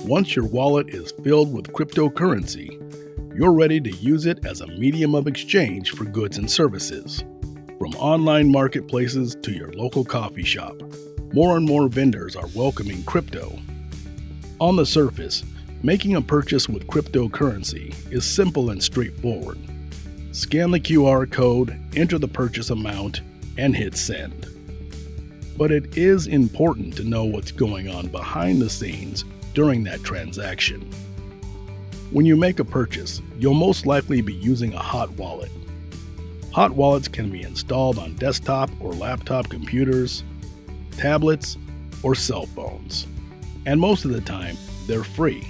Once your wallet is filled with cryptocurrency, you're ready to use it as a medium of exchange for goods and services. From online marketplaces to your local coffee shop, more and more vendors are welcoming crypto. On the surface, making a purchase with cryptocurrency is simple and straightforward. Scan the QR code, enter the purchase amount, and hit send. But it is important to know what's going on behind the scenes during that transaction. When you make a purchase, you'll most likely be using a hot wallet. Hot wallets can be installed on desktop or laptop computers, tablets, or cell phones, and most of the time, they're free.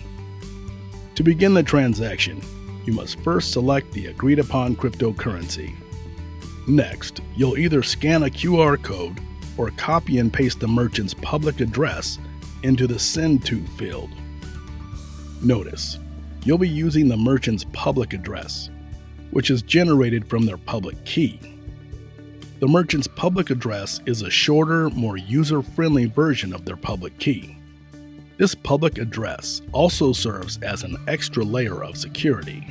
To begin the transaction, you must first select the agreed-upon cryptocurrency. Next, you'll either scan a QR code or copy and paste the merchant's public address into the Send To field. Notice, you'll be using the merchant's public address, which is generated from their public key. The merchant's public address is a shorter, more user-friendly version of their public key. This public address also serves as an extra layer of security.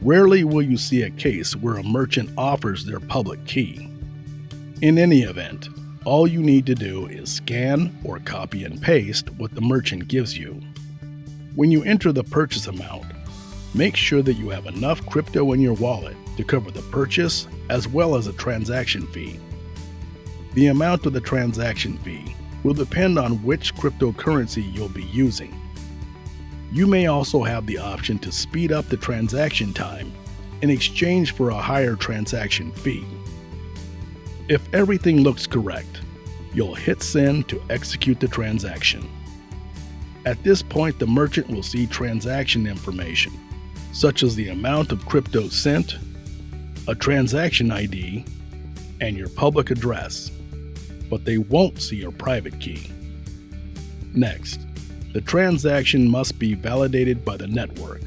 Rarely will you see a case where a merchant offers their public key. In any event, all you need to do is scan or copy and paste what the merchant gives you. When you enter the purchase amount, make sure that you have enough crypto in your wallet to cover the purchase as well as a transaction fee. The amount of the transaction fee will depend on which cryptocurrency you'll be using. You may also have the option to speed up the transaction time in exchange for a higher transaction fee. If everything looks correct, you'll hit send to execute the transaction. At this point, the merchant will see transaction information, such as the amount of crypto sent, a transaction ID, and your public address, but they won't see your private key. Next, the transaction must be validated by the network.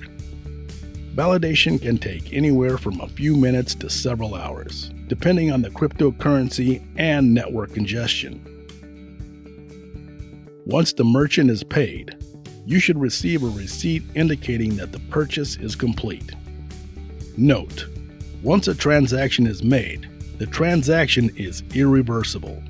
Validation can take anywhere from a few minutes to several hours, depending on the cryptocurrency and network congestion. Once the merchant is paid, you should receive a receipt indicating that the purchase is complete. Note, once a transaction is made, the transaction is irreversible